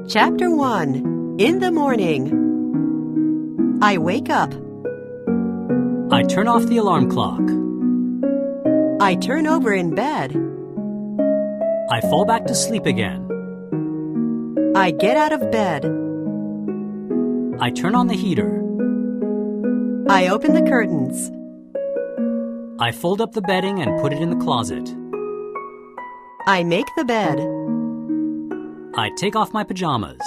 Chapter 1. In the morning. I wake up. I turn off the alarm clock. I turn over in bed. I fall back to sleep again. I get out of bed. I turn on the heater. I open the curtains. I fold up the bedding and put it in the closet. I make the bed. I take off my pajamas.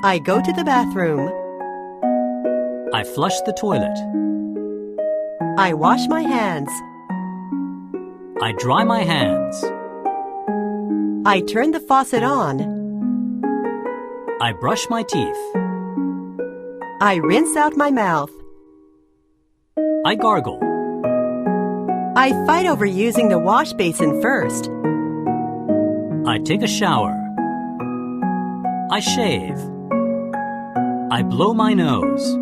I go to the bathroom. I flush the toilet. I wash my hands. I dry my hands. I turn the faucet on. I brush my teeth. I rinse out my mouth. I gargle. I fight over using the wash basin first. I take a shower. I shave. I blow my nose.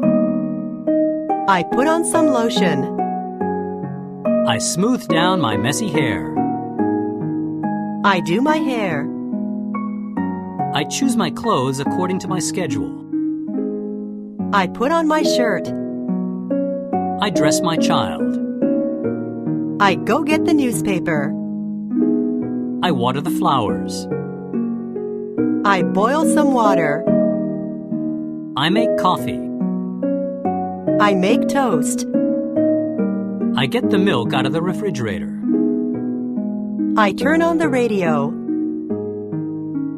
I put on some lotion. I smooth down my messy hair. I do my hair. I choose my clothes according to my schedule. I put on my shirt. I dress my child. I go get the newspaper. I water the flowers. I boil some water. I make coffee. I make toast. I get the milk out of the refrigerator. I turn on the radio.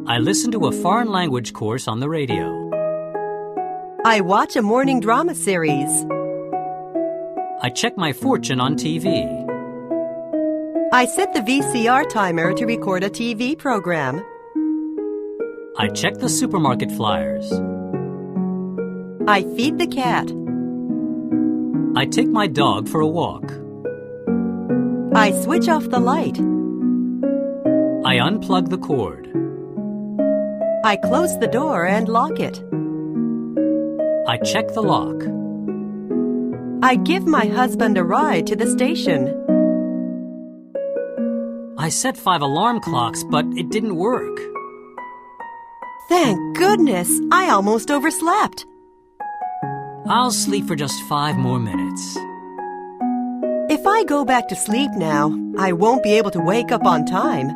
I listen to a foreign language course on the radio. I watch a morning drama series. I check my fortune on TV. I set the VCR timer to record a TV program. I check the supermarket flyers. I feed the cat. I take my dog for a walk. I switch off the light. I unplug the cord. I close the door and lock it. I check the lock. I give my husband a ride to the station. I set 5 alarm clocks, but it didn't work. Thank goodness, I almost overslept. I'll sleep for just 5 more minutes. If I go back to sleep now, I won't be able to wake up on time.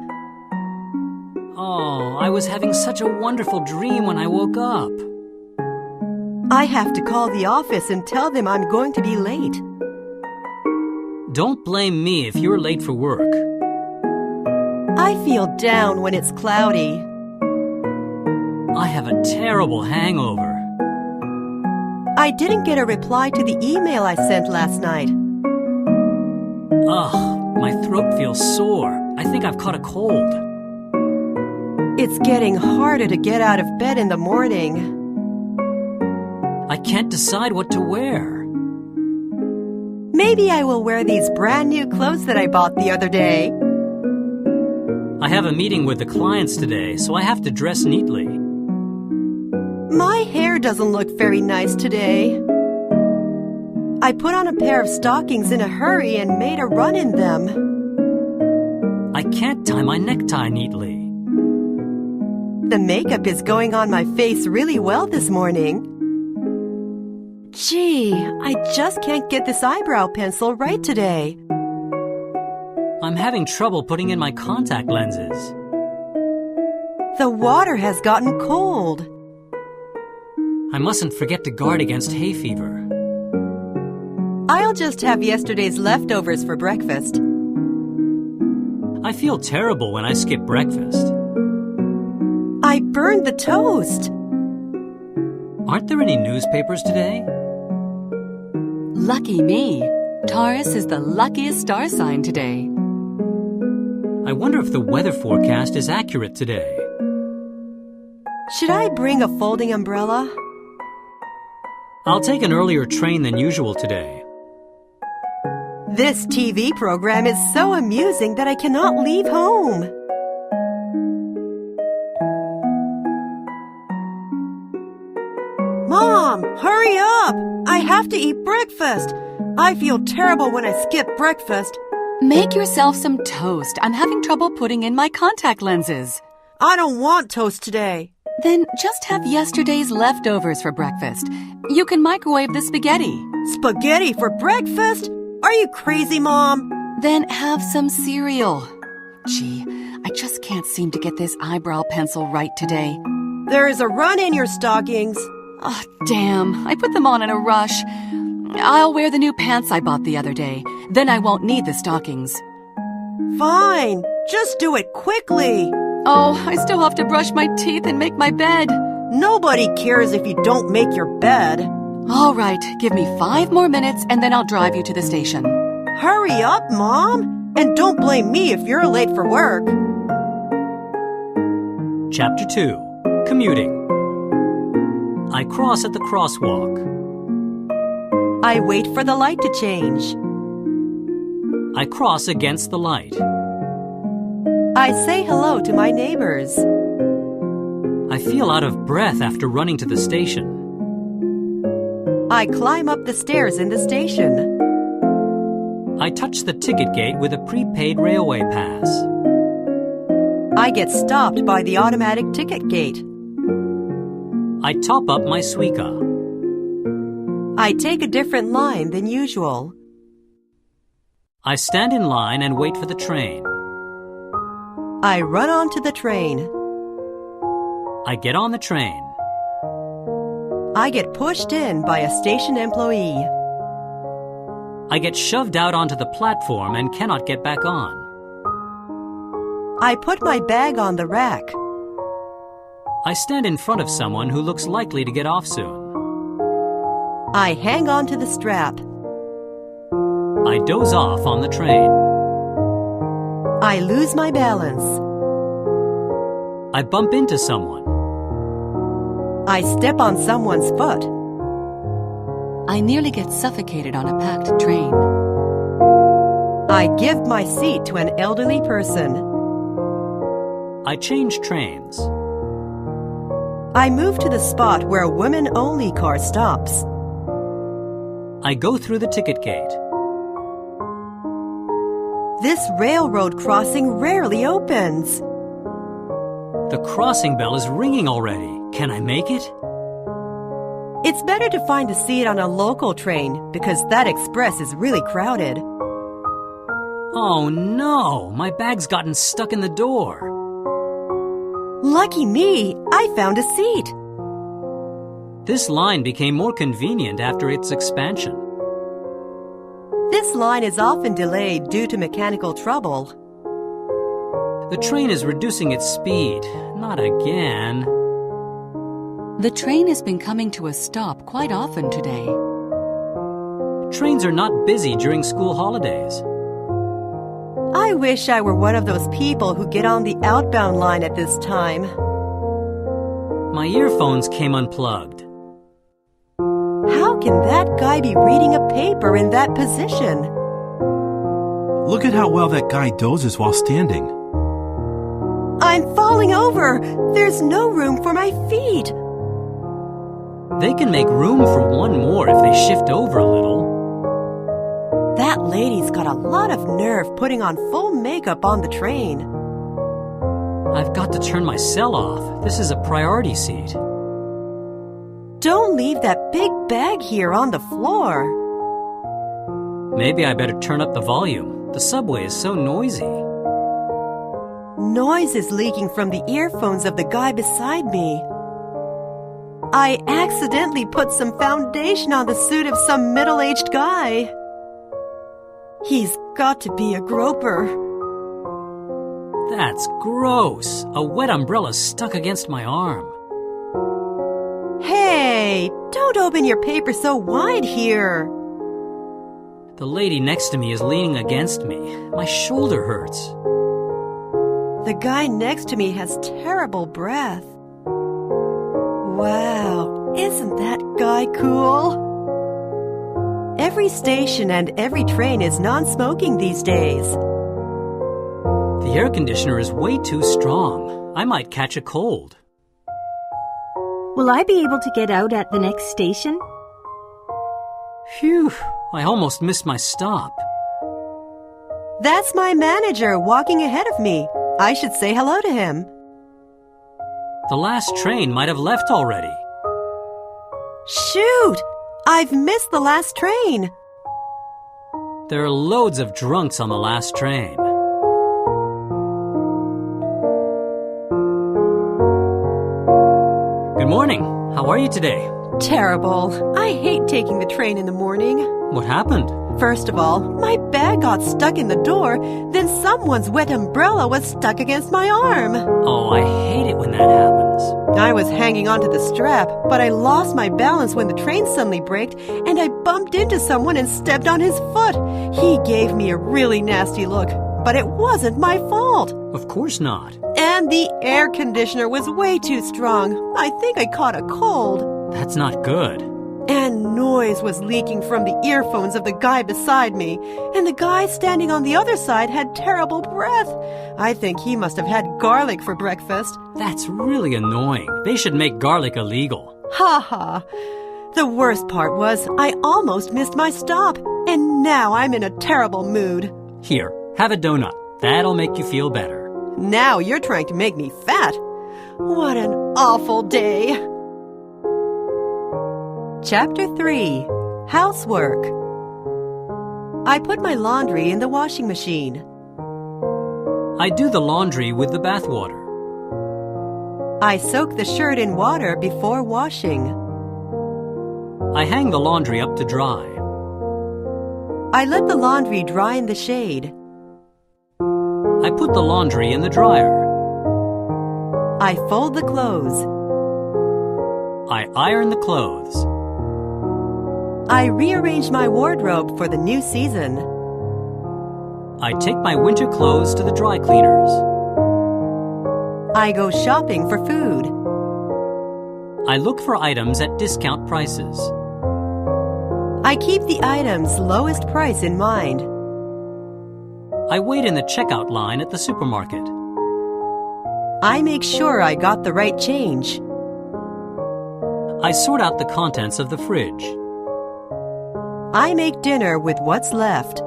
Oh, I was having such a wonderful dream when I woke up. I have to call the office and tell them I'm going to be late. Don't blame me if you're late for work. I feel down when it's cloudy. I have a terrible hangover. I didn't get a reply to the email I sent last night. Ugh, my throat feels sore. I think I've caught a cold. It's getting harder to get out of bed in the morning. I can't decide what to wear. Maybe I will wear these brand new clothes that I bought the other day. I have a meeting with the clients today, so I have to dress neatly. My hair doesn't look very nice today. I put on a pair of stockings in a hurry and made a run in them. I can't tie my necktie neatly. The makeup is going on my face really well this morning. Gee, I just can't get this eyebrow pencil right today. I'm having trouble putting in my contact lenses. The water has gotten cold. I mustn't forget to guard against hay fever. I'll just have yesterday's leftovers for breakfast. I feel terrible when I skip breakfast. I burned the toast. Aren't there any newspapers today? Lucky me. Taurus is the luckiest star sign today. I wonder if the weather forecast is accurate today. Should I bring a folding umbrella? I'll take an earlier train than usual today. This TV program is so amusing that I cannot leave home. Mom, hurry up! I have to eat breakfast. I feel terrible when I skip breakfast. Make yourself some toast. I'm having trouble putting in my contact lenses. I don't want toast today. Then just have yesterday's leftovers for breakfast. You can microwave the spaghetti. Spaghetti for breakfast? Are you crazy, Mom? Then have some cereal. Gee, I just can't seem to get this eyebrow pencil right today. There is a run in your stockings. Oh, damn. I put them on in a rush. I'll wear the new pants I bought the other day. Then I won't need the stockings. Fine. Just do it quickly. Oh, I still have to brush my teeth and make my bed. Nobody cares if you don't make your bed. All right, give me 5 more minutes and then I'll drive you to the station. Hurry up, Mom. And don't blame me if you're late for work. Chapter 2. Commuting. I cross at the crosswalk. I wait for the light to change. I cross against the light. I say hello to my neighbors. I feel out of breath after running to the station. I climb up the stairs in the station. I touch the ticket gate with a prepaid railway pass. I get stopped by the automatic ticket gate. I top up my Suica. I take a different line than usual. I stand in line and wait for the train. I run onto the train. I get on the train. I get pushed in by a station employee. I get shoved out onto the platform and cannot get back on. I put my bag on the rack. I stand in front of someone who looks likely to get off soon. I hang on to the strap. I doze off on the train. I lose my balance. I bump into someone. I step on someone's foot. I nearly get suffocated on a packed train. I give my seat to an elderly person. I change trains. I move to the spot where a women-only car stops. I go through the ticket gate. This railroad crossing rarely opens. The crossing bell is ringing already. Can I make it? It's better to find a seat on a local train because that express is really crowded. Oh no, my bag's gotten stuck in the door. Lucky me, I found a seat. This line became more convenient after its expansion. This line is often delayed due to mechanical trouble. The train is reducing its speed. Not again. The train has been coming to a stop quite often today. Trains are not busy during school holidays. I wish I were one of those people who get on the outbound line at this time. My earphones came unplugged. How can that guy be reading a paper in that position? Look at how well that guy dozes while standing. I'm falling over. There's no room for my feet. They can make room for one more if they shift over a little. That lady's got a lot of nerve putting on full makeup on the train. I've got to turn my cell off. This is a priority seat. Don't leave that big bag here on the floor. Maybe I better turn up the volume. The subway is so noisy. Noise is leaking from the earphones of the guy beside me. I accidentally put some foundation on the suit of some middle-aged guy. He's got to be a groper. That's gross. A wet umbrella stuck against my arm. Hey, don't open your paper so wide here. The lady next to me is leaning against me. My shoulder hurts. The guy next to me has terrible breath. Wow, isn't that guy cool? Every station and every train is non-smoking these days. The air conditioner is way too strong. I might catch a cold. Will I be able to get out at the next station? Phew, I almost missed my stop. That's my manager walking ahead of me. I should say hello to him. The last train might have left already. Shoot! I've missed the last train. There are loads of drunks on the last train. Good morning. How are you today? Terrible. I hate taking the train in the morning. What happened? First of all, my bag got stuck in the door, then someone's wet umbrella was stuck against my arm. Oh, I hate it when that happens. I was hanging onto the strap, but I lost my balance when the train suddenly braked, and I bumped into someone and stepped on his foot. He gave me a really nasty look, but it wasn't my fault. Of course not. And the air conditioner was way too strong. I think I caught a cold. That's not good. And noise was leaking from the earphones of the guy beside me, and the guy standing on the other side had terrible breath. I think he must have had garlic for breakfast. That's really annoying. They should make garlic illegal. Ha ha. The worst part was I almost missed my stop, and now I'm in a terrible mood. Here, have a donut. That'll make you feel better. Now you're trying to make me fat. What an awful day. Chapter 3. Housework. I put my laundry in the washing machine. I do the laundry with the bathwater. I soak the shirt in water before washing. I hang the laundry up to dry. I let the laundry dry in the shade. I put the laundry in the dryer. I fold the clothes. I iron the clothes. I rearrange my wardrobe for the new season. I take my winter clothes to the dry cleaners. I go shopping for food. I look for items at discount prices. I keep the item's lowest price in mind. I wait in the checkout line at the supermarket. I make sure I got the right change. I sort out the contents of the fridge. I make dinner with what's left.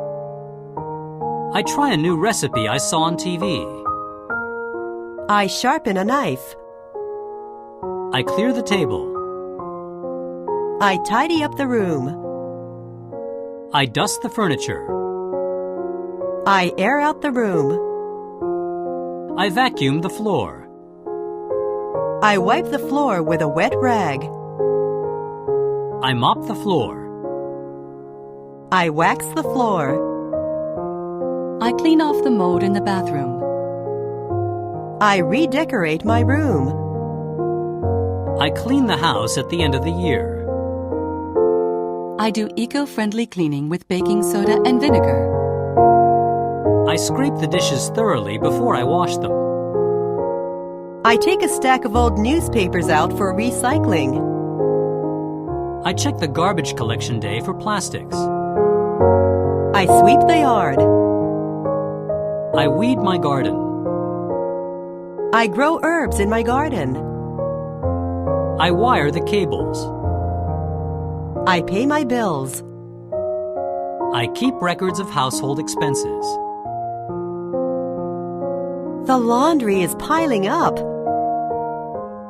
I try a new recipe I saw on TV. I sharpen a knife. I clear the table. I tidy up the room. I dust the furniture. I air out the room. I vacuum the floor. I wipe the floor with a wet rag. I mop the floor. I wax the floor. I clean off the mold in the bathroom. I redecorate my room. I clean the house at the end of the year. I do eco-friendly cleaning with baking soda and vinegar. I scrape the dishes thoroughly before I wash them. I take a stack of old newspapers out for recycling. I check the garbage collection day for plastics. I sweep the yard. I weed my garden. I grow herbs in my garden. I wire the cables. I pay my bills. I keep records of household expenses. The laundry is piling up.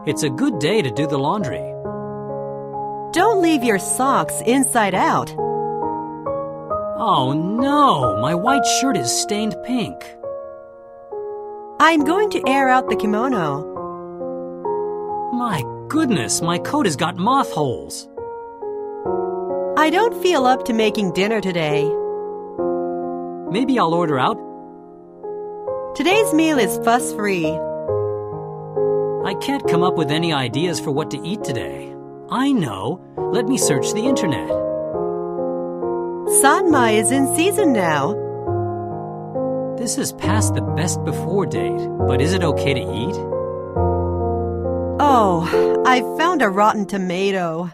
It's a good day to do the laundry. Don't leave your socks inside out. Oh no, my white shirt is stained pink. I'm going to air out the kimono. My goodness, my coat has got moth holes. I don't feel up to making dinner today. Maybe I'll order out. Today's meal is fuss-free. I can't come up with any ideas for what to eat today. I know. Let me search the internet. Sanmai is in season now. This is past the best before date, but is it okay to eat? Oh, I've found a rotten tomato.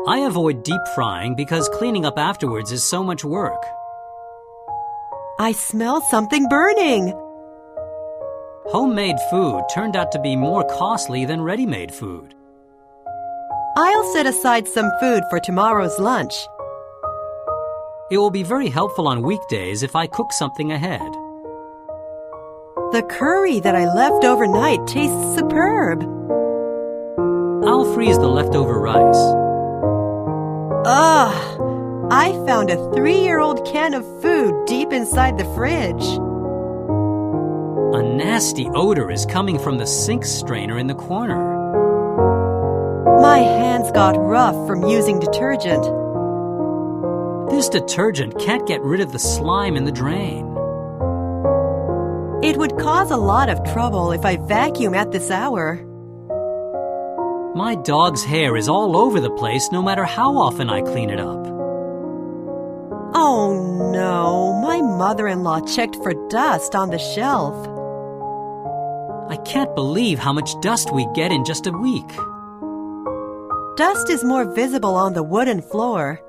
I avoid deep frying because cleaning up afterwards is so much work. I smell something burning. Homemade food turned out to be more costly than ready-made food. I'll set aside some food for tomorrow's lunch. It will be very helpful on weekdays if I cook something ahead. The curry that I left overnight tastes superb. I'll freeze the leftover rice. Ugh! I found a 3-year-old can of food deep inside the fridge. A nasty odor is coming from the sink strainer in the corner. My hands got rough from using detergent. This detergent can't get rid of the slime in the drain. It would cause a lot of trouble if I vacuum at this hour. My dog's hair is all over the place no matter how often I clean it up. Oh no, my mother-in-law checked for dust on the shelf. I can't believe how much dust we get in just a week. Dust is more visible on the wooden floor.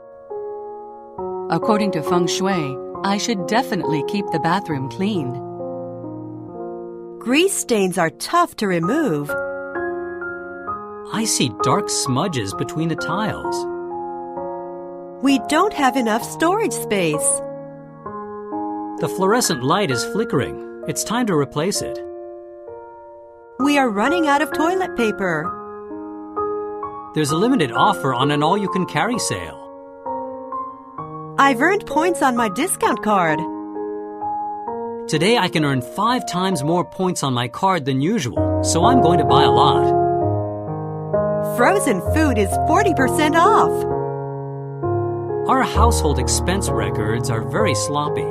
According to feng shui, I should definitely keep the bathroom clean. Grease stains are tough to remove. I see dark smudges between the tiles. We don't have enough storage space. The fluorescent light is flickering. It's time to replace it. We are running out of toilet paper. There's a limited offer on an all-you-can-carry sale. I've earned points on my discount card. Today I can earn 5 times more points on my card than usual, so I'm going to buy a lot. Frozen food is 40% off. Our household expense records are very sloppy.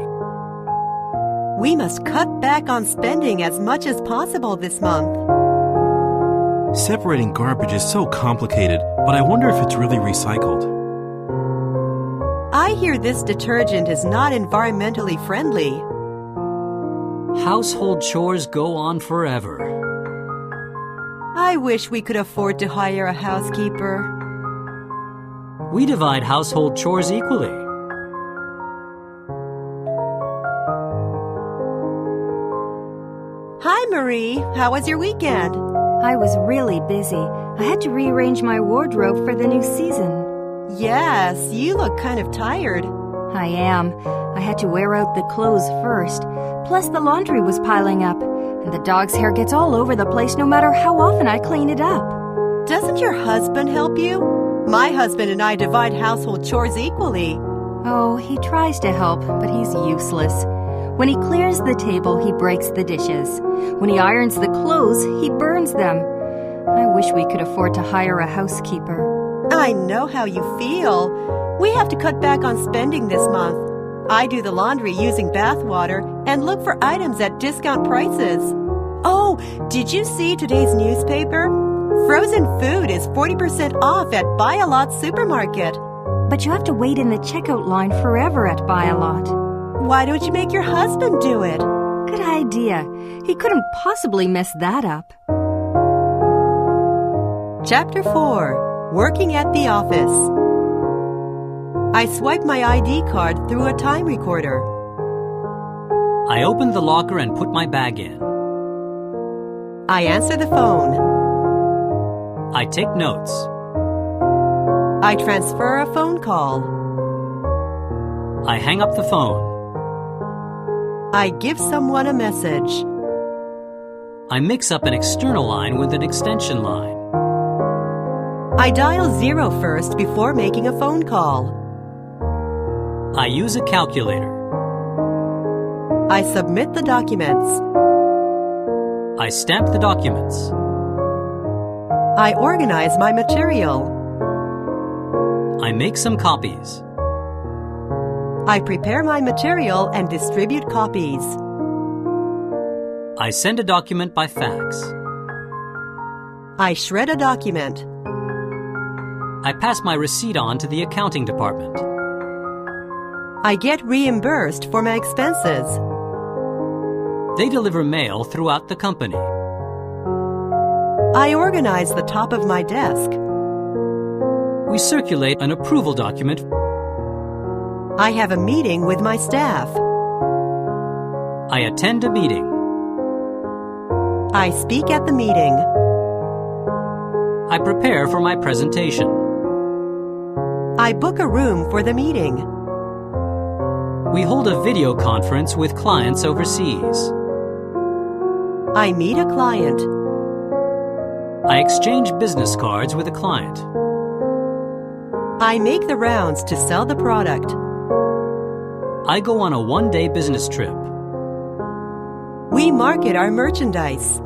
We must cut back on spending as much as possible this month. Separating garbage is so complicated, but I wonder if it's really recycled. I hear this detergent is not environmentally friendly. Household chores go on forever. I wish we could afford to hire a housekeeper. We divide household chores equally. Hi, Marie. How was your weekend? I was really busy. I had to rearrange my wardrobe for the new season. Yes, you look kind of tired. I am. I had to wear out the clothes first. Plus, the laundry was piling up, and the dog's hair gets all over the place no matter how often I clean it up. Doesn't your husband help you? My husband and I divide household chores equally. Oh, he tries to help, but he's useless. When he clears the table, he breaks the dishes. When he irons the clothes, he burns them. I wish we could afford to hire a housekeeper. I know how you feel. We have to cut back on spending this month. I do the laundry using bath water and look for items at discount prices. Oh, did you see today's newspaper? Frozen food is 40% off at Buy A Lot supermarket. But you have to wait in the checkout line forever at Buy A Lot. Why don't you make your husband do it? Good idea. He couldn't possibly mess that up. Chapter 4. Working at the office. I swipe my ID card through a time recorder. I open the locker and put my bag in. I answer the phone. I take notes. I transfer a phone call. I hang up the phone. I give someone a message. I mix up an external line with an extension line. I dial 0 first before making a phone call. I use a calculator. I submit the documents. I stamp the documents. I organize my material. I make some copies. I prepare my material and distribute copies. I send a document by fax. I shred a document. I pass my receipt on to the accounting department. I get reimbursed for my expenses. They deliver mail throughout the company. I organize the top of my desk. We circulate an approval document. I have a meeting with my staff. I attend a meeting. I speak at the meeting. I prepare for my presentation. I book a room for the meeting. We hold a video conference with clients overseas. I meet a client. I exchange business cards with a client. I make the rounds to sell the product. I go on a one-day business trip. We market our merchandise.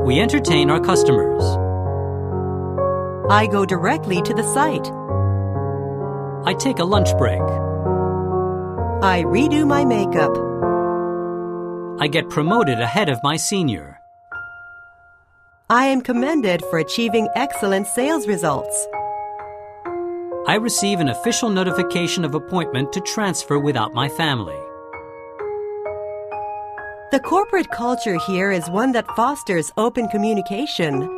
We entertain our customers. I go directly to the site. I take a lunch break. I redo my makeup. I get promoted ahead of my senior. I am commended for achieving excellent sales results. I receive an official notification of appointment to transfer without my family. The corporate culture here is one that fosters open communication.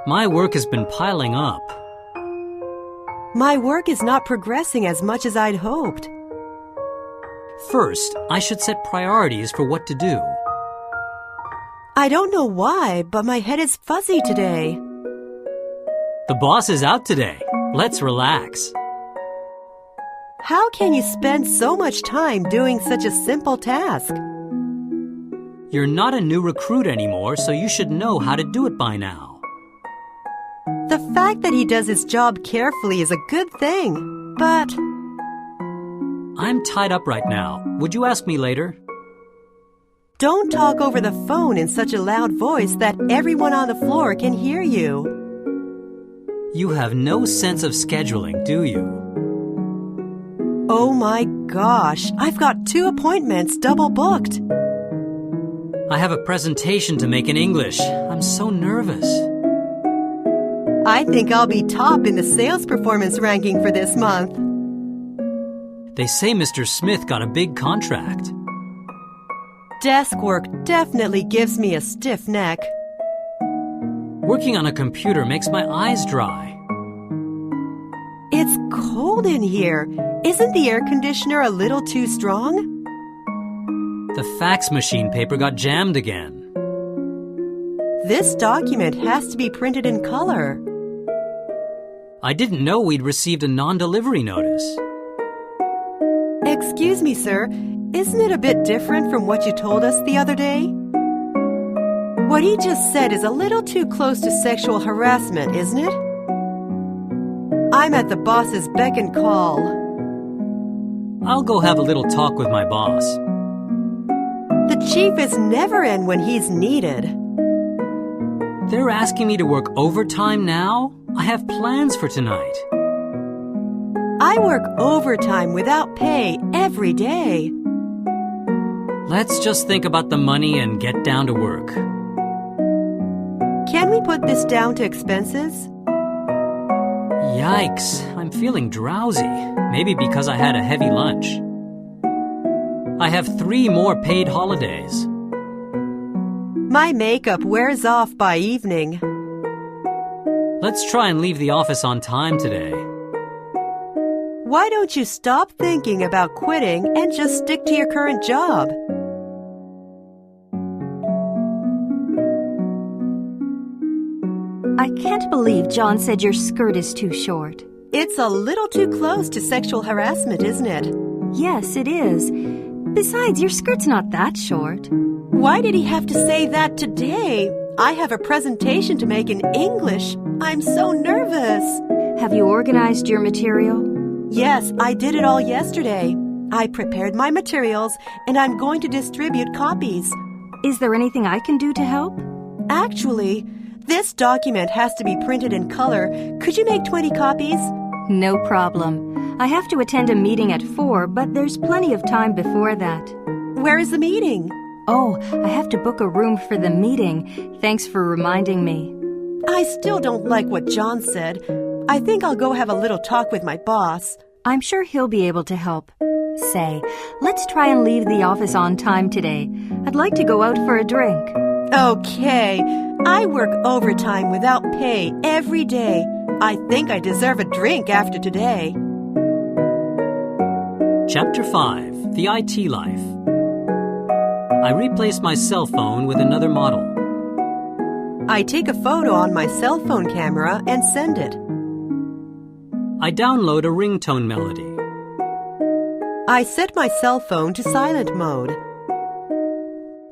My work has been piling up. My work is not progressing as much as I'd hoped. First, I should set priorities for what to do. I don't know why, but my head is fuzzy today. The boss is out today. Let's relax. How can you spend so much time doing such a simple task? You're not a new recruit anymore, so you should know how to do it by now. The fact that he does his job carefully is a good thing, but I'm tied up right now. Would you ask me later? don't talk over the phone in such a loud voice that everyone on the floor can hear you. You have no sense of scheduling, do you? Oh my gosh, I've got 2 appointments double booked. I have a presentation to make in English. I'm so nervous. I think I'll be top in the sales performance ranking for this month. They say Mr. Smith got a big contract. Desk work definitely gives me a stiff neck. Working on a computer makes my eyes dry. It's cold in here. Isn't the air conditioner a little too strong? The fax machine paper got jammed again. This document has to be printed in color. I didn't know we'd received a non-delivery notice. Excuse me, sir. Isn't it a bit different from what you told us the other day? What he just said is a little too close to sexual harassment, isn't it? I'm at the boss's beck and call. I'll go have a little talk with my boss. The chief is never in when he's needed. They're asking me to work overtime now? I have plans for tonight. I work overtime without pay every day. Let's just think about the money and get down to work. Can we put this down to expenses? Yikes, I'm feeling drowsy. Maybe because I had a heavy lunch. I have 3 more paid holidays. My makeup wears off by evening. Let's try and leave the office on time today. Why don't you stop thinking about quitting and just stick to your current job? I can't believe John said your skirt is too short. It's a little too close to sexual harassment, isn't it? Yes, it is. Besides, your skirt's not that short. Why did he have to say that today? I have a presentation to make in English. I'm so nervous. Have you organized your material? Yes, I did it all yesterday. I prepared my materials and I'm going to distribute copies. Is there anything I can do to help? Actually, this document has to be printed in color. Could you make 20 copies? No problem. I have to attend a meeting at 4, but there's plenty of time before that. Where is the meeting? Oh, I have to book a room for the meeting. Thanks for reminding me. I still don't like what John said. I think I'll go have a little talk with my boss. I'm sure he'll be able to help. Say, let's try and leave the office on time today. I'd like to go out for a drink. Okay, I work overtime without pay every day. I think I deserve a drink after today. Chapter 5, The IT Life. I replaced my cell phone with another model. I take a photo on my cell phone camera and send it. I download a ringtone melody. I set my cell phone to silent mode.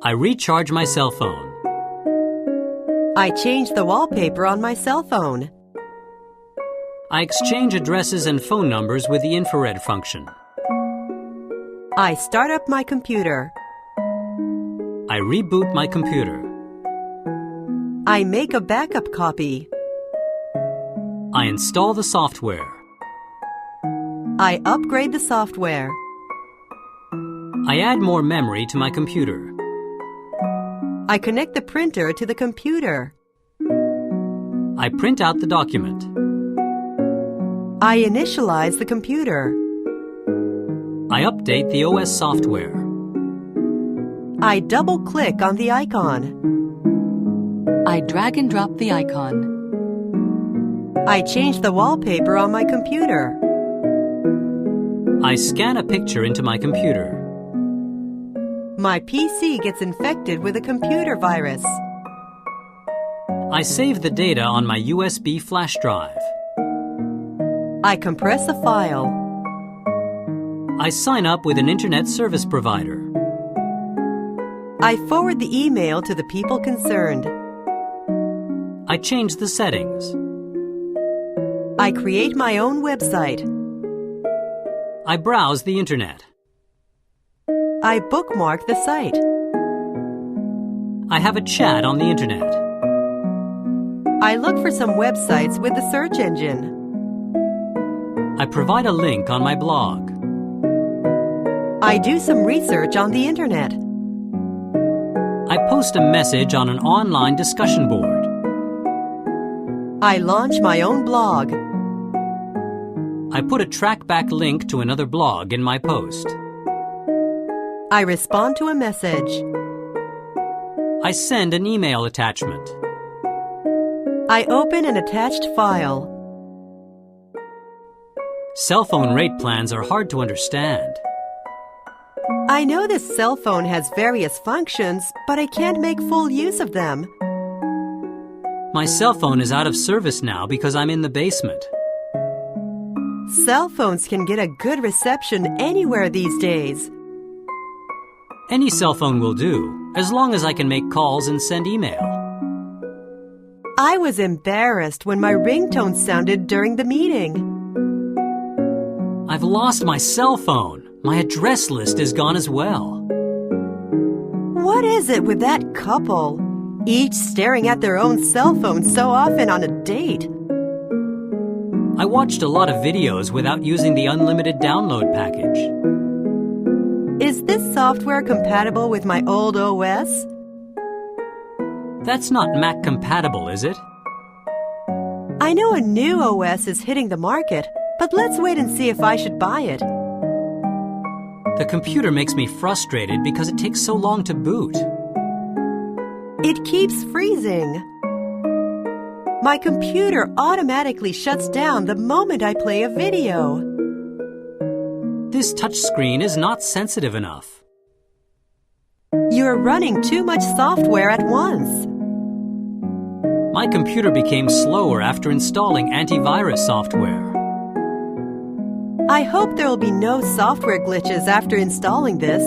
I recharge my cell phone. I change the wallpaper on my cell phone. I exchange addresses and phone numbers with the infrared function. I start up my computer. I reboot my computer. I make a backup copy. I install the software. I upgrade the software. I add more memory to my computer. I connect the printer to the computer. I print out the document. I initialize the computer. I update the OS software. I double-click on the icon. I drag and drop the icon. I change the wallpaper on my computer. I scan a picture into my computer. My PC gets infected with a computer virus. I save the data on my USB flash drive. I compress a file. I sign up with an internet service provider. I forward the email to the people concerned. I change the settings. I create my own website. I browse the internet. I bookmark the site. I have a chat on the internet. I look for some websites with the search engine. I provide a link on my blog. I do some research on the internet. I post a message on an online discussion board. I launch my own blog. I put a trackback link to another blog in my post. I respond to a message. I send an email attachment. I open an attached file. Cell phone rate plans are hard to understand. I know this cell phone has various functions, but I can't make full use of them. My cell phone is out of service now because I'm in the basement. Cell phones can get a good reception anywhere these days. Any cell phone will do, as long as I can make calls and send email. I was embarrassed when my ringtone sounded during the meeting. I've lost my cell phone. My address list is gone as well. What is it with that couple? Each staring at their own cell phone so often on a date. I watched a lot of videos without using the unlimited download package. Is this software compatible with my old OS? That's not Mac compatible, is it? I know a new OS is hitting the market, but let's wait and see if I should buy it. The computer makes me frustrated because it takes so long to boot. It keeps freezing. My computer automatically shuts down the moment I play a video. This touchscreen is not sensitive enough. You're running too much software at once. My computer became slower after installing antivirus software. I hope there will be no software glitches after installing this.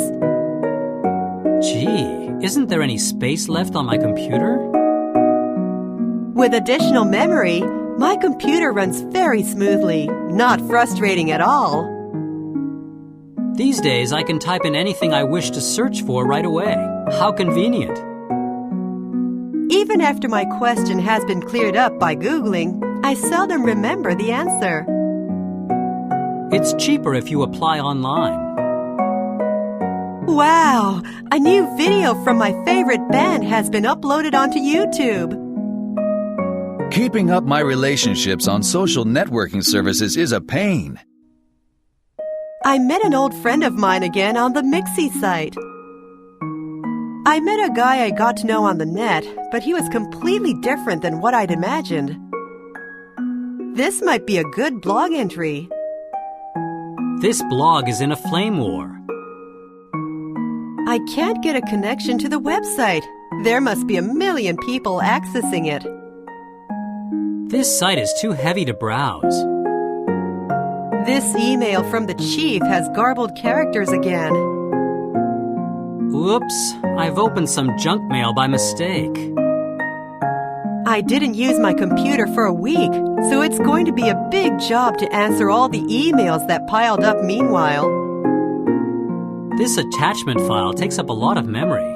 Gee, isn't there any space left on my computer? With additional memory, my computer runs very smoothly, not frustrating at all. These days, I can type in anything I wish to search for right away. How convenient. Even after my question has been cleared up by Googling, I seldom remember the answer. It's cheaper if you apply online. Wow! A new video from my favorite band has been uploaded onto YouTube. Keeping up my relationships on social networking services is a pain. I met an old friend of mine again on the Mixi site. I met a guy I got to know on the net, but he was completely different than what I'd imagined. This might be a good blog entry. This blog is in a flame war. I can't get a connection to the website. There must be 1 million people accessing it. This site is too heavy to browse. This email from the chief has garbled characters again. Oops, I've opened some junk mail by mistake. I didn't use my computer for a week, so it's going to be a big job to answer all the emails that piled up meanwhile. This attachment file takes up a lot of memory.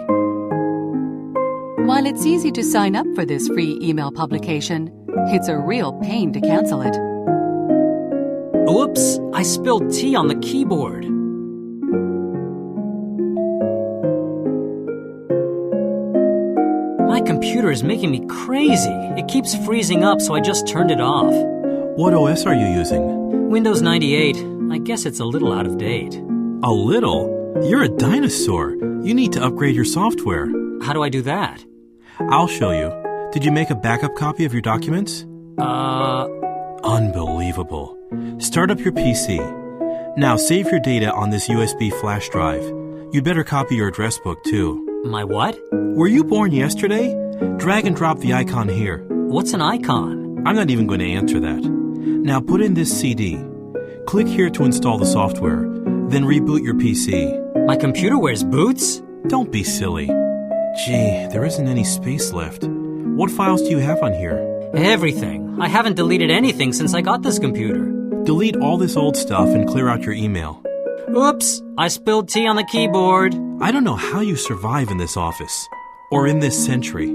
While it's easy to sign up for this free email publication, it's a real pain to cancel it. Oops, I spilled tea on the keyboard. My computer is making me crazy. It keeps freezing up, so I just turned it off. What OS are you using? Windows 98. I guess it's a little out of date. A little? You're a dinosaur. You need to upgrade your software. How do I do that? I'll show you. Did you make a backup copy of your documents? Unbelievable. Start up your PC. Now save your data on this USB flash drive. You'd better copy your address book too. My what? Were you born yesterday? Drag and drop the icon here. What's an icon? I'm not even going to answer that. Now put in this CD. Click here to install the software. Then reboot your PC. My computer wears boots? Don't be silly. Gee, there isn't any space left. What files do you have on here? Everything. I haven't deleted anything since I got this computer. Delete all this old stuff and clear out your email. Oops, I spilled tea on the keyboard. I don't know how you survive in this office. Or in this century.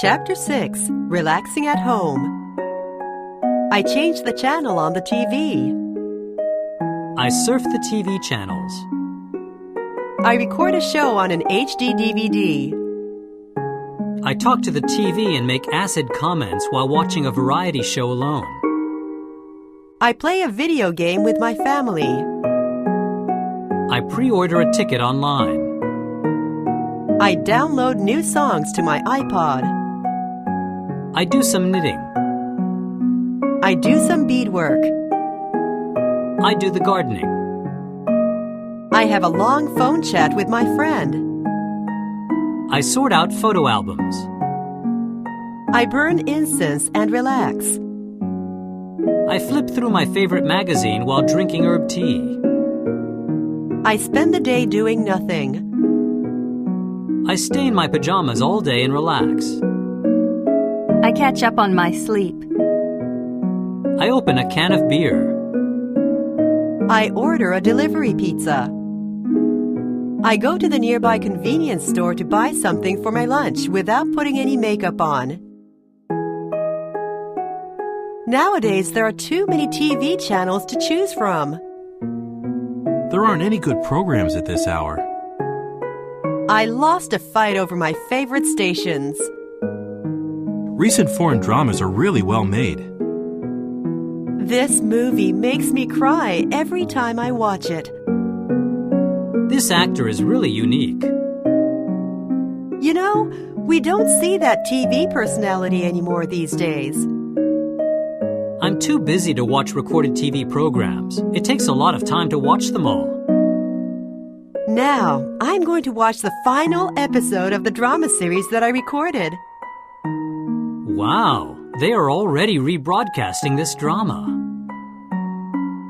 Chapter 6. Relaxing at Home. I changed the channel on the TV. I surf the TV channels. I record a show on an HD DVD. I talk to the TV and make acid comments while watching a variety show alone. I play a video game with my family. I pre-order a ticket online. I download new songs to my iPod. I do some knitting. I do some beadwork. I do the gardening. I have a long phone chat with my friend. I sort out photo albums. I burn incense and relax. I flip through my favorite magazine while drinking herb tea. I spend the day doing nothing. I stay in my pajamas all day and relax. I catch up on my sleep. I open a can of beer. I order a delivery pizza. I go to the nearby convenience store to buy something for my lunch without putting any makeup on. Nowadays, there are too many TV channels to choose from. There aren't any good programs at this hour. I lost a fight over my favorite stations. Recent foreign dramas are really well made. This movie makes me cry every time I watch it. This actor is really unique. You know, we don't see that TV personality anymore these days. I'm too busy to watch recorded TV programs. It takes a lot of time to watch them all. Now, I'm going to watch the final episode of the drama series that I recorded. Wow, they are already rebroadcasting this drama.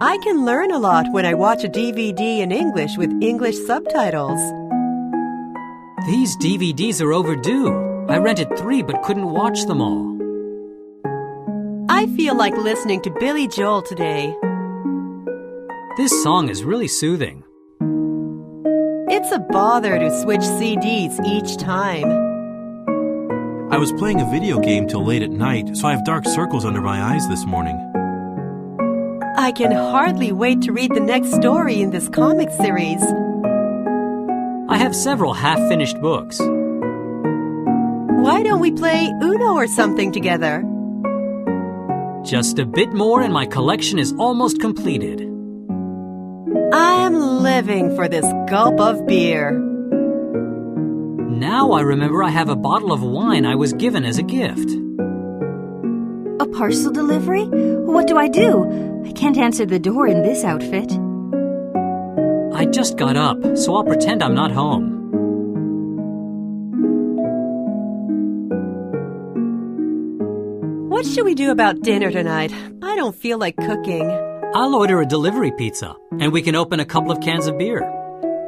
I can learn a lot when I watch a DVD in English with English subtitles. These DVDs are overdue. I rented 3 but couldn't watch them all. I feel like listening to Billy Joel today. This song is really soothing. It's a bother to switch CDs each time. I was playing a video game till late at night, so I have dark circles under my eyes this morning. I can hardly wait to read the next story in this comic series. I have several half-finished books. Why don't we play Uno or something together? Just a bit more and my collection is almost completed. I'm living for this gulp of beer. Now I remember I have a bottle of wine I was given as a gift. A parcel delivery? What do I do? I can't answer the door in this outfit. I just got up, so I'll pretend I'm not home. What should we do about dinner tonight? I don't feel like cooking. I'll order a delivery pizza, and we can open a couple of cans of beer.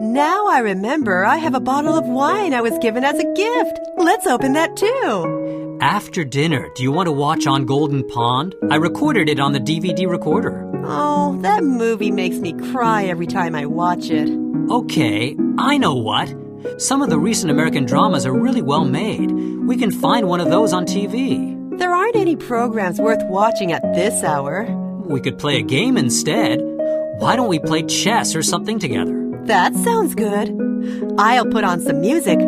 Now I remember I have a bottle of wine I was given as a gift. Let's open that too. After dinner, do you want to watch On Golden Pond? I recorded it on the DVD recorder. Oh, that movie makes me cry every time I watch it. Okay, I know what. Some of the recent American dramas are really well made. We can find one of those on TV. There aren't any programs worth watching at this hour. We could play a game instead. Why don't we play chess or something together? That sounds good. I'll put on some music.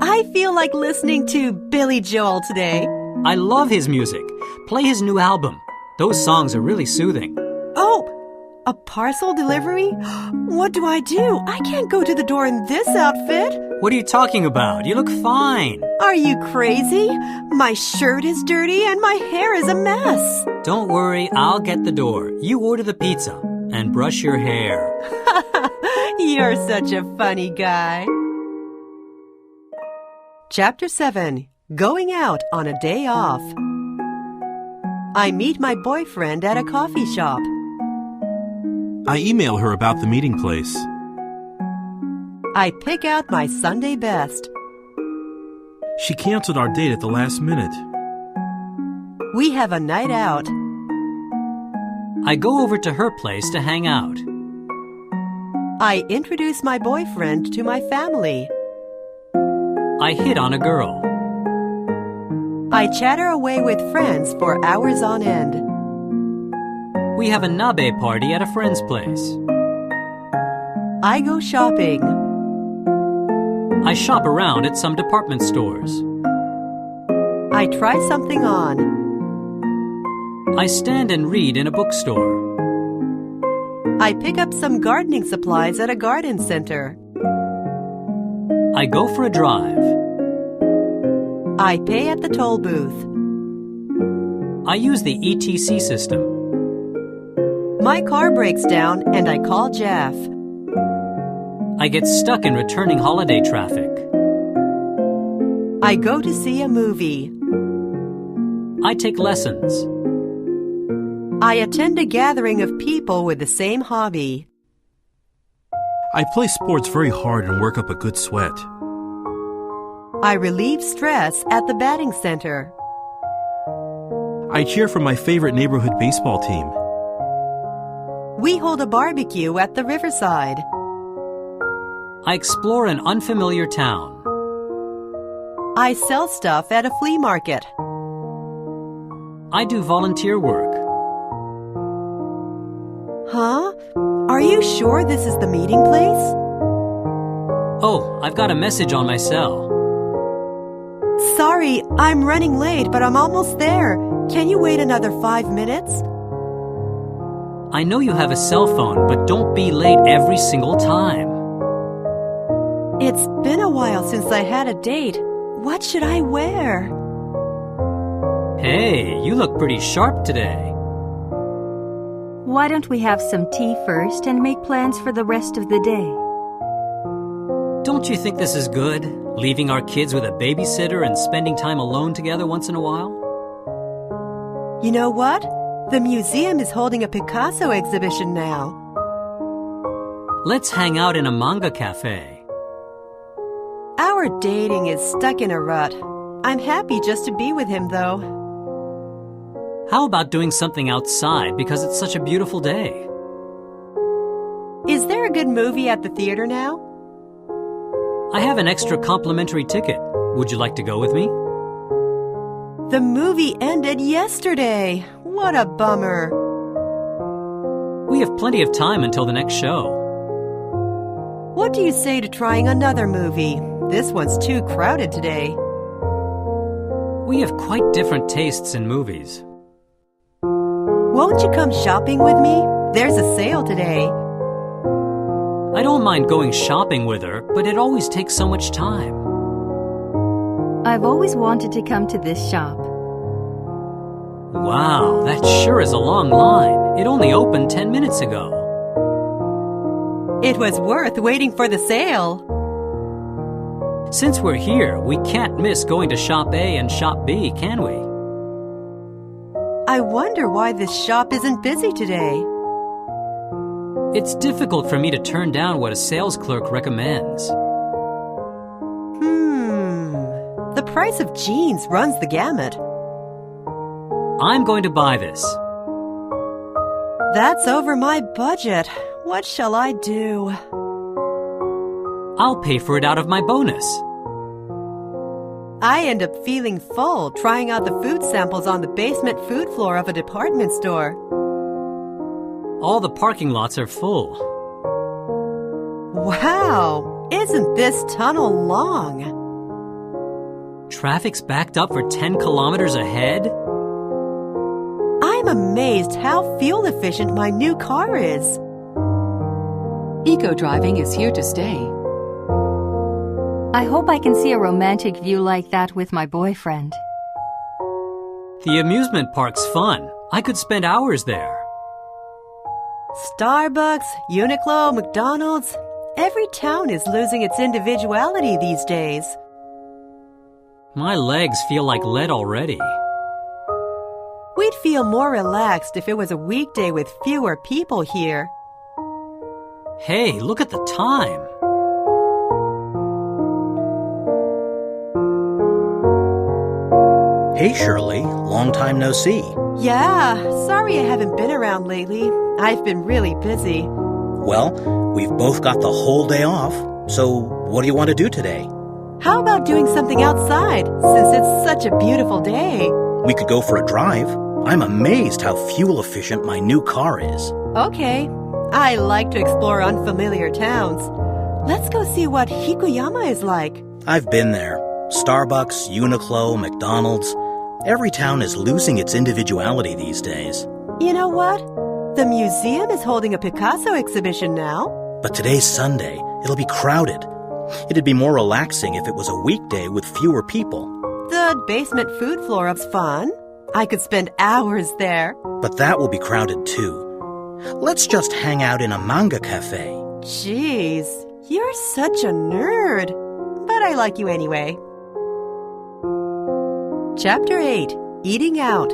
I feel like listening to Billy Joel today. I love his music. Play his new album. Those songs are really soothing. Oh, a parcel delivery? What do? I can't go to the door in this outfit. What are you talking about? You look fine. Are you crazy? My shirt is dirty and my hair is a mess. Don't worry, I'll get the door. You order the pizza and brush your hair. You're such a funny guy. Chapter 7. Going out on a day off. I meet my boyfriend at a coffee shop. I email her about the meeting place. I pick out my Sunday best. She canceled our date at the last minute. We have a night out. I go over to her place to hang out. I introduce my boyfriend to my family. I hit on a girl. I chatter away with friends for hours on end. We have a nabe party at a friend's place. I go shopping. I shop around at some department stores. I try something on. I stand and read in a bookstore. I pick up some gardening supplies at a garden center. I go for a drive. I pay at the toll booth. I use the ETC system. My car breaks down and I call Jeff. I get stuck in returning holiday traffic. I go to see a movie. I take lessons. I attend a gathering of people with the same hobby. I play sports very hard and work up a good sweat. I relieve stress at the batting center. I cheer for my favorite neighborhood baseball team. We hold a barbecue at the riverside. I explore an unfamiliar town. I sell stuff at a flea market. I do volunteer work. Huh? Are you sure this is the meeting place? Oh, I've got a message on my cell. Sorry, I'm running late, but I'm almost there. Can you wait another 5 minutes? I know you have a cell phone, but don't be late every single time. It's been a while since I had a date. What should I wear? Hey, you look pretty sharp today. Why don't we have some tea first and make plans for the rest of the day? Don't you think this is good? Leaving our kids with a babysitter and spending time alone together once in a while? You know what? The museum is holding a Picasso exhibition now. Let's hang out in a manga cafe. Our dating is stuck in a rut. I'm happy just to be with him, though. How about doing something outside because it's such a beautiful day? Is there a good movie at the theater now? I have an extra complimentary ticket. Would you like to go with me? The movie ended yesterday. What a bummer. We have plenty of time until the next show. What do you say to trying another movie? This one's too crowded today. We have quite different tastes in movies. Won't you come shopping with me? There's a sale today. I don't mind going shopping with her, but it always takes so much time. I've always wanted to come to this shop. Wow, that sure is a long line. It only opened 10 minutes ago. It was worth waiting for the sale. Since we're here, we can't miss going to Shop A and Shop B, can we? I wonder why this shop isn't busy today. It's difficult for me to turn down what a sales clerk recommends. The price of jeans runs the gamut. I'm going to buy this. That's over my budget. What shall I do? I'll pay for it out of my bonus. I end up feeling full trying out the food samples on the basement food floor of a department store. All the parking lots are full. Wow! Isn't this tunnel long? Traffic's backed up for 10 kilometers ahead? I'm amazed how fuel efficient my new car is. Eco-driving is here to stay. I hope I can see a romantic view like that with my boyfriend. The amusement park's fun. I could spend hours there. Starbucks, Uniqlo, McDonald's. Every town is losing its individuality these days. My legs feel like lead already. We'd feel more relaxed if it was a weekday with fewer people here. Hey, look at the time. Hey, Shirley. Long time no see. Yeah, sorry I haven't been around lately. I've been really busy. Well, we've both got the whole day off, so what do you want to do today? How about doing something outside, since it's such a beautiful day? We could go for a drive. I'm amazed how fuel efficient my new car is. Okay, I like to explore unfamiliar towns. Let's go see what Hikuyama is like. I've been there. Starbucks, Uniqlo, McDonald's. Every town is losing its individuality these days. You know what? The museum is holding a Picasso exhibition now. But today's Sunday. It'll be crowded. It'd be more relaxing if it was a weekday with fewer people. The basement food floor-up's fun. I could spend hours there. But that will be crowded too. Let's just hang out in a manga cafe. Jeez, you're such a nerd. But I like you anyway. Chapter 8. Eating Out.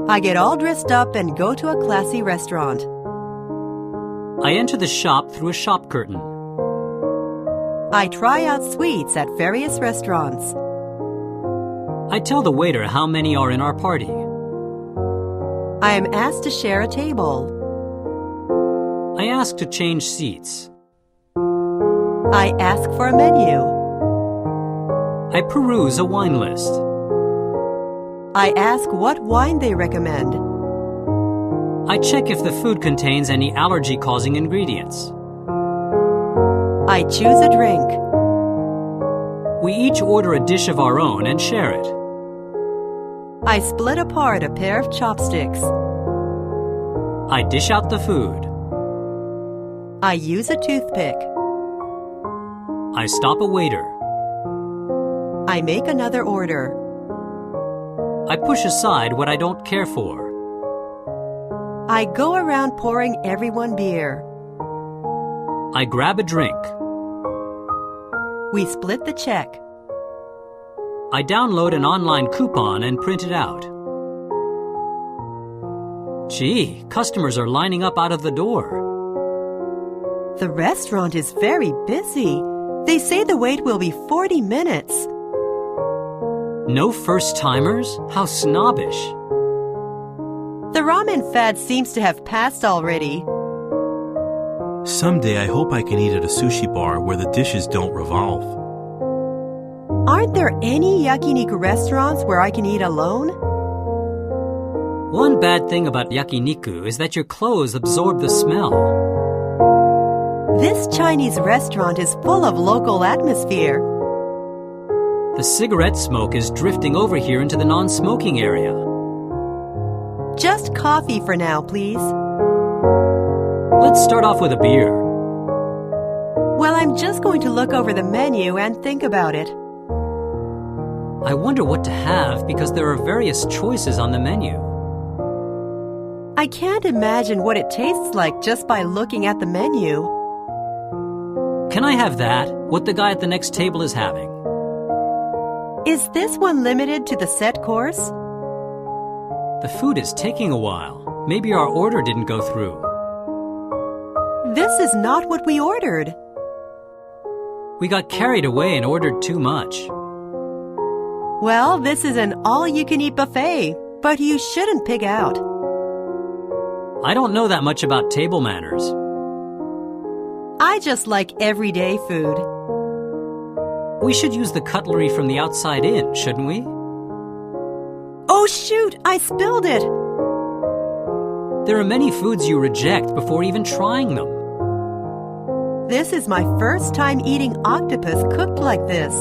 I get all dressed up and go to a classy restaurant. I enter the shop through a shop curtain. I try out sweets at various restaurants. I tell the waiter how many are in our party. I am asked to share a table. I ask to change seats. I ask for a menu. I peruse a wine list. I ask what wine they recommend. I check if the food contains any allergy-causing ingredients. I choose a drink. We each order a dish of our own and share it. I split apart a pair of chopsticks. I dish out the food. I use a toothpick. I stop a waiter. I make another order. I push aside what I don't care for. I go around pouring everyone beer. I grab a drink. We split the check. I download an online coupon and print it out. Gee, customers are lining up out of the door. The restaurant is very busy. They say the wait will be 40 minutes. No first-timers? How snobbish. The ramen fad seems to have passed already. Someday I hope I can eat at a sushi bar where the dishes don't revolve. Aren't there any yakiniku restaurants where I can eat alone? One bad thing about yakiniku is that your clothes absorb the smell. This Chinese restaurant is full of local atmosphere. The cigarette smoke is drifting over here into the non-smoking area. Just coffee for now, please. Let's start off with a beer. Well, I'm just going to look over the menu and think about it. I wonder what to have because there are various choices on the menu. I can't imagine what it tastes like just by looking at the menu. Can I have that? What the guy at the next table is having? Is this one limited to the set course? The food is taking a while. Maybe our order didn't go through. This is not what we ordered. We got carried away and ordered too much. Well, this is an all-you-can-eat buffet, but you shouldn't pig out. I don't know that much about table manners. I just like everyday food. We should use the cutlery from the outside in, shouldn't we? Oh shoot, I spilled it! There are many foods you reject before even trying them. This is my first time eating octopus cooked like this.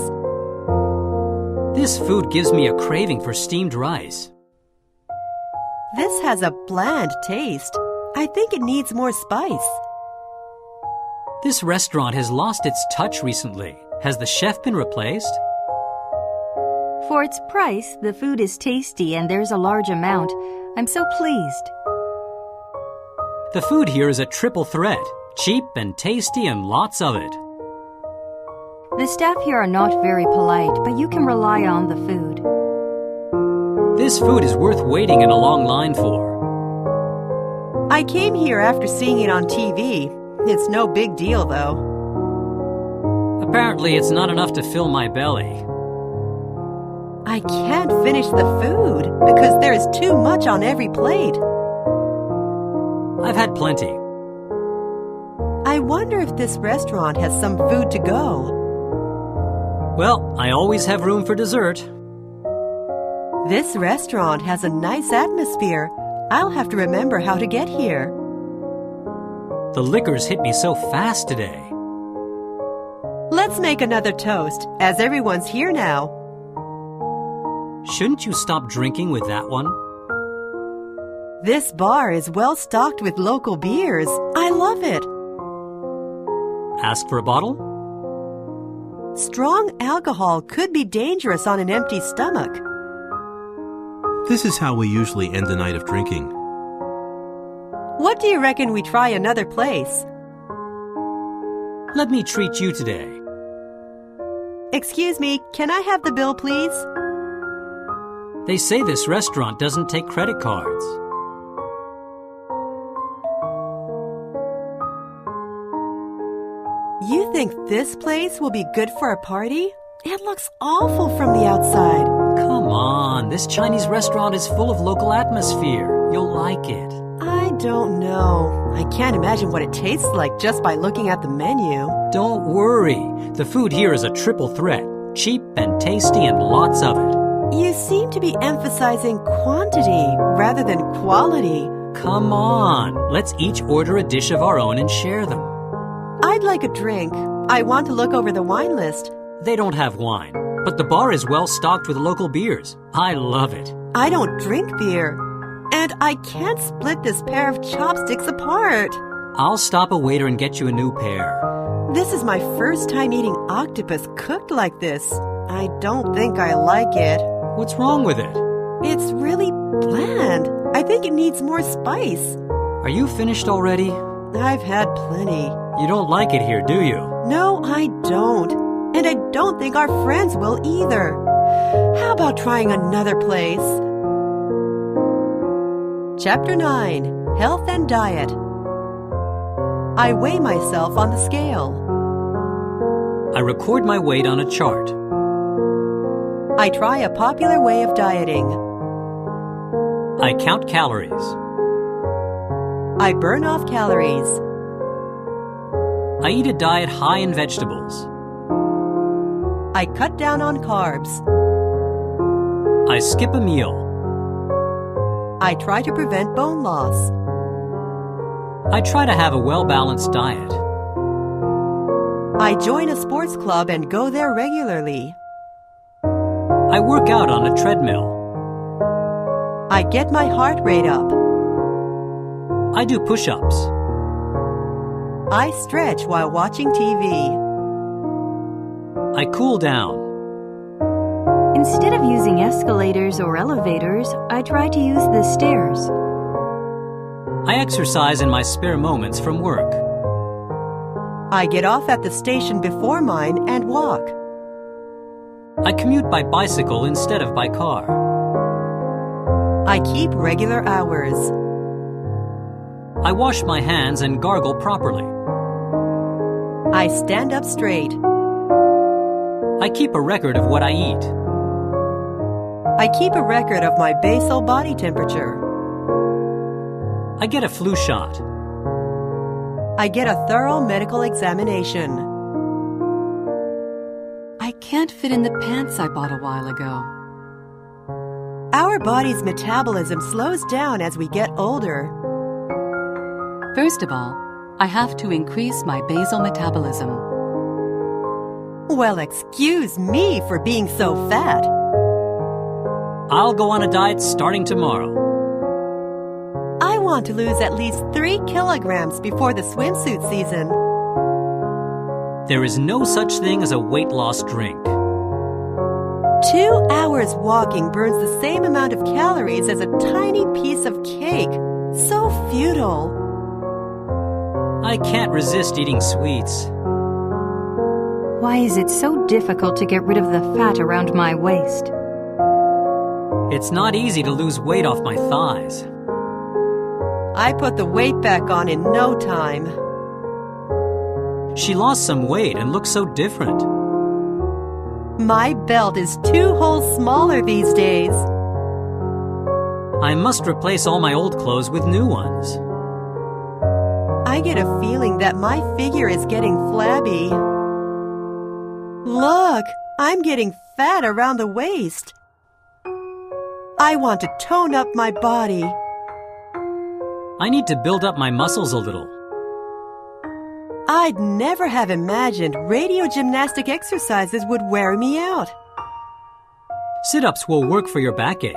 This food gives me a craving for steamed rice. This has a bland taste. I think it needs more spice. This restaurant has lost its touch recently. Has the chef been replaced? For its price, the food is tasty and there's a large amount. I'm so pleased. The food here is a triple threat. Cheap and tasty and lots of it. The staff here are not very polite, but you can rely on the food. This food is worth waiting in a long line for. I came here after seeing it on TV. It's no big deal, though. Apparently, it's not enough to fill my belly. I can't finish the food because there is too much on every plate. I've had plenty. I wonder if this restaurant has some food to go. Well, I always have room for dessert. This restaurant has a nice atmosphere. I'll have to remember how to get here. The liquors hit me so fast today. Let's make another toast, as everyone's here now. Shouldn't you stop drinking with that one? This bar is well stocked with local beers. I love it. Ask for a bottle? Strong alcohol could be dangerous on an empty stomach. This is how we usually end a night of drinking. What do you reckon we try another place? Let me treat you today. Excuse me, can I have the bill, please? They say this restaurant doesn't take credit cards. You think this place will be good for a party? It looks awful from the outside. Come on, this Chinese restaurant is full of local atmosphere. You'll like it. I don't know. I can't imagine what it tastes like just by looking at the menu. Don't worry. The food here is a triple threat. Cheap and tasty and lots of it. You seem to be emphasizing quantity rather than quality. Come on, let's each order a dish of our own and share them. I'd like a drink. I want to look over the wine list. They don't have wine, but the bar is well stocked with local beers. I love it. I don't drink beer. And I can't split this pair of chopsticks apart. I'll stop a waiter and get you a new pair. This is my first time eating octopus cooked like this. I don't think I like it. What's wrong with it? It's really bland. I think it needs more spice. Are you finished already? I've had plenty. You don't like it here, do you? No, I don't. And I don't think our friends will either. How about trying another place? Chapter 9. Health and Diet. I weigh myself on the scale. I record my weight on a chart. I try a popular way of dieting. I count calories. I burn off calories. I eat a diet high in vegetables. I cut down on carbs. I skip a meal. I try to prevent bone loss. I try to have a well-balanced diet. I join a sports club and go there regularly. I work out on a treadmill. I get my heart rate up. I do push-ups. I stretch while watching TV. I cool down. Instead of using escalators or elevators, I try to use the stairs. I exercise in my spare moments from work. I get off at the station before mine and walk. I commute by bicycle instead of by car. I keep regular hours. I wash my hands and gargle properly. I stand up straight. I keep a record of what I eat. I keep a record of my basal body temperature. I get a flu shot. I get a thorough medical examination. I can't fit in the pants I bought a while ago. Our body's metabolism slows down as we get older. First of all, I have to increase my basal metabolism. Well, excuse me for being so fat. I'll go on a diet starting tomorrow. I want to lose at least 3 kilograms before the swimsuit season. There is no such thing as a weight loss drink. 2 hours walking burns the same amount of calories as a tiny piece of cake. So futile. I can't resist eating sweets. Why is it so difficult to get rid of the fat around my waist? It's not easy to lose weight off my thighs. I put the weight back on in no time. She lost some weight and looks so different. My belt is 2 holes smaller these days. I must replace all my old clothes with new ones. I get a feeling that my figure is getting flabby. Look, I'm getting fat around the waist. I want to tone up my body. I need to build up my muscles a little. I'd never have imagined radio gymnastic exercises would wear me out. Sit-ups will work for your backache.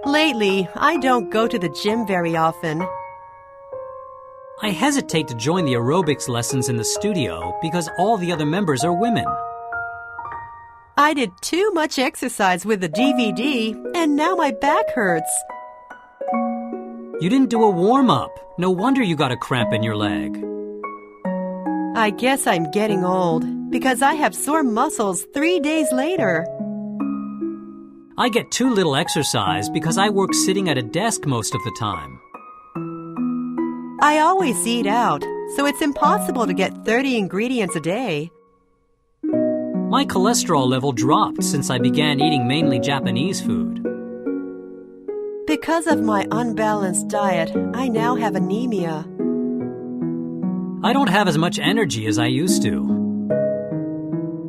Lately, I don't go to the gym very often. I hesitate to join the aerobics lessons in the studio because all the other members are women. I did too much exercise with the DVD, and now my back hurts. You didn't do a warm-up. No wonder you got a cramp in your leg. I guess I'm getting old because I have sore muscles 3 days later. I get too little exercise because I work sitting at a desk most of the time. I always eat out, so it's impossible to get 30 ingredients a day. My cholesterol level dropped since I began eating mainly Japanese food. Because of my unbalanced diet, I now have anemia. I don't have as much energy as I used to.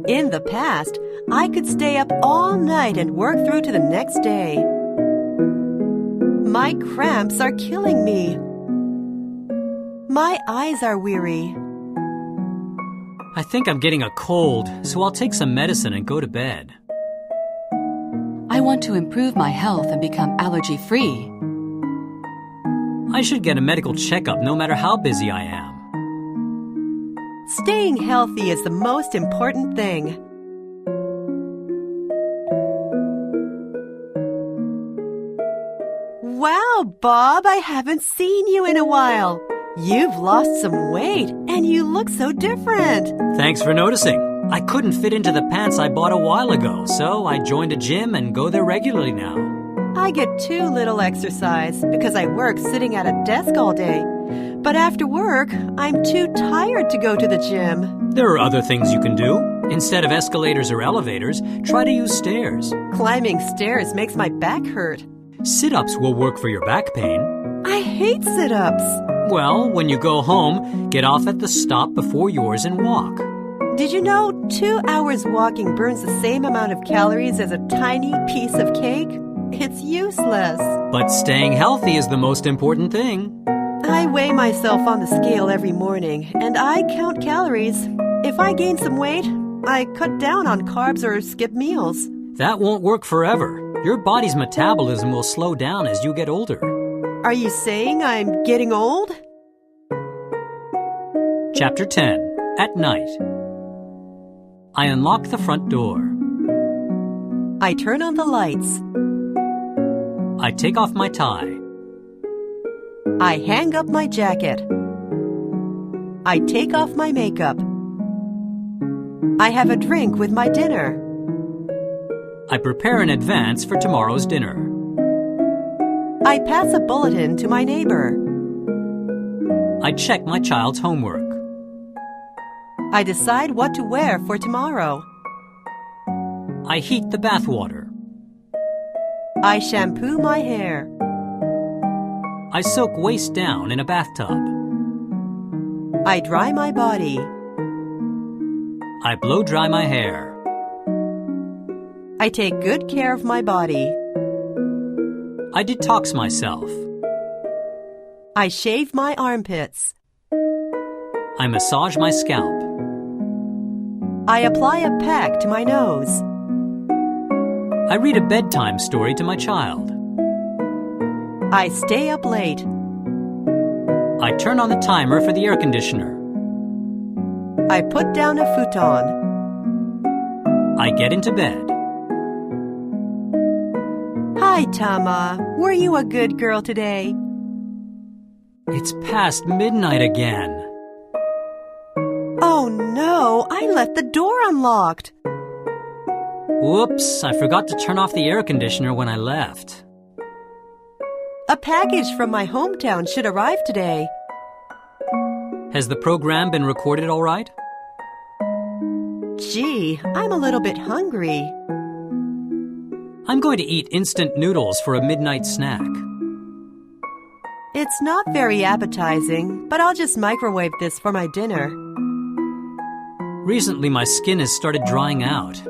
In the past, I could stay up all night and work through to the next day. My cramps are killing me. My eyes are weary. I think I'm getting a cold, so I'll take some medicine and go to bed. I want to improve my health and become allergy-free. I should get a medical checkup no matter how busy I am. Staying healthy is the most important thing. Wow, Bob, I haven't seen you in a while. You've lost some weight, and you look so different. Thanks for noticing. I couldn't fit into the pants I bought a while ago, so I joined a gym and go there regularly now. I get too little exercise because I work sitting at a desk all day. But after work, I'm too tired to go to the gym. There are other things you can do. Instead of escalators or elevators, try to use stairs. Climbing stairs makes my back hurt. Sit-ups will work for your back pain. I hate sit-ups. Well, when you go home, get off at the stop before yours and walk. Did you know 2 hours walking burns the same amount of calories as a tiny piece of cake? It's useless. But staying healthy is the most important thing. I weigh myself on the scale every morning, and I count calories. If I gain some weight, I cut down on carbs or skip meals. That won't work forever. Your body's metabolism will slow down as you get older. Are you saying I'm getting old? Chapter 10. At Night. I unlock the front door. I turn on the lights. I take off my tie. I hang up my jacket. I take off my makeup. I have a drink with my dinner. I prepare in advance for tomorrow's dinner. I pass a bulletin to my neighbor. I check my child's homework. I decide what to wear for tomorrow. I heat the bath water. I shampoo my hair. I soak waist down in a bathtub. I dry my body. I blow dry my hair. I take good care of my body. I detox myself. I shave my armpits. I massage my scalp. I apply a pack to my nose. I read a bedtime story to my child. I stay up late. I turn on the timer for the air conditioner. I put down a futon. I get into bed. Hi, Tama. Were you a good girl today? It's past midnight again. Oh no, I left the door unlocked. Whoops, I forgot to turn off the air conditioner when I left. A package from my hometown should arrive today. Has the program been recorded all right? Gee, I'm a little bit hungry. I'm going to eat instant noodles for a midnight snack. It's not very appetizing, but I'll just microwave this for my dinner. Recently, my skin has started drying out.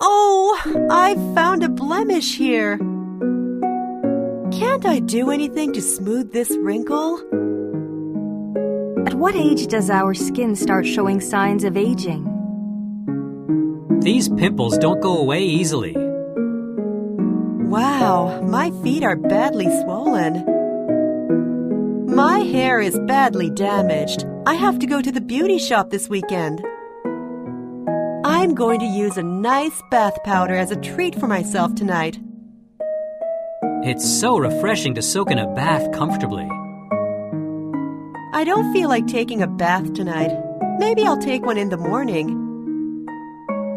Oh, I found a blemish here. Can't I do anything to smooth this wrinkle? At what age does our skin start showing signs of aging? These pimples don't go away easily. Wow, my feet are badly swollen. My hair is badly damaged. I have to go to the beauty shop this weekend. I'm going to use a nice bath powder as a treat for myself tonight. It's so refreshing to soak in a bath comfortably. I don't feel like taking a bath tonight. Maybe I'll take one in the morning.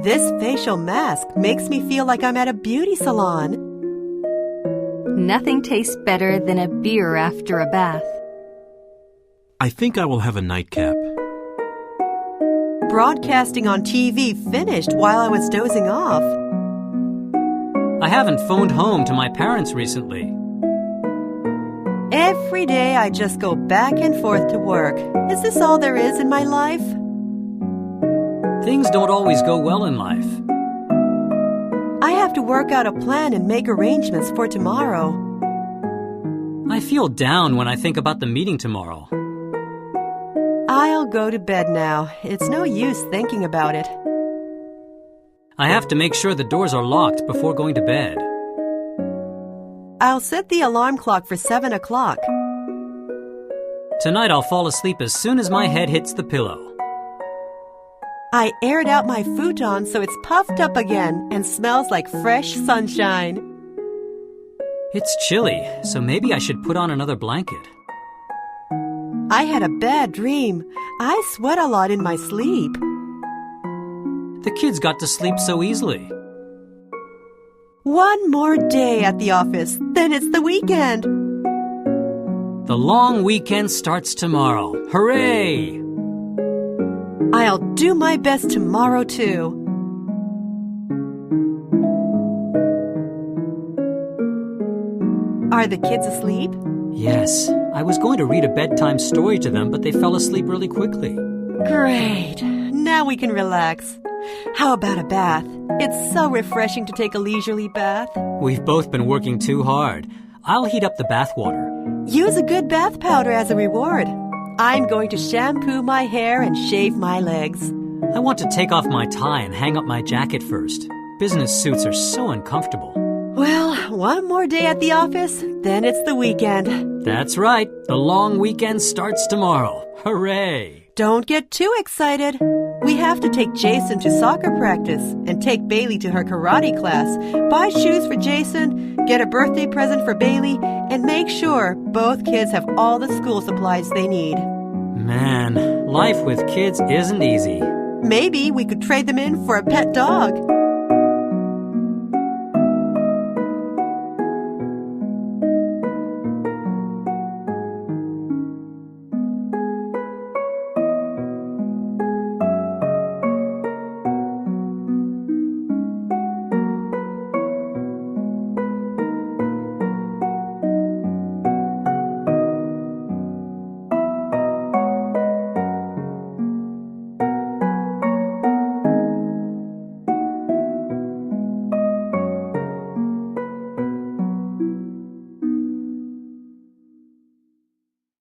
This facial mask makes me feel like I'm at a beauty salon. Nothing tastes better than a beer after a bath. I think I will have a nightcap. Broadcasting on TV finished while I was dozing off. I haven't phoned home to my parents recently. Every day I just go back and forth to work. Is this all there is in my life? Things don't always go well in life. I have to work out a plan and make arrangements for tomorrow. I feel down when I think about the meeting tomorrow. I'll go to bed now. It's no use thinking about it. I have to make sure the doors are locked before going to bed. I'll set the alarm clock for 7 o'clock. Tonight I'll fall asleep as soon as my head hits the pillow. I aired out my futon so it's puffed up again and smells like fresh sunshine. It's chilly, so maybe I should put on another blanket. I had a bad dream. I sweat a lot in my sleep. The kids got to sleep so easily. One more day at the office, then it's the weekend. The long weekend starts tomorrow. Hooray! I'll do my best tomorrow, too. Are the kids asleep? Yes, I was going to read a bedtime story to them, but they fell asleep really quickly. Great. Now we can relax. How about a bath? It's so refreshing to take a leisurely bath. We've both been working too hard. I'll heat up the bath water. Use a good bath powder as a reward. I'm going to shampoo my hair and shave my legs. I want to take off my tie and hang up my jacket first. Business suits are so uncomfortable. Well, one more day at the office, then it's the weekend. That's right. The long weekend starts tomorrow. Hooray! Don't get too excited. We have to take Jason to soccer practice and take Bailey to her karate class, buy shoes for Jason, get a birthday present for Bailey, and make sure both kids have all the school supplies they need. Man, life with kids isn't easy. Maybe we could trade them in for a pet dog.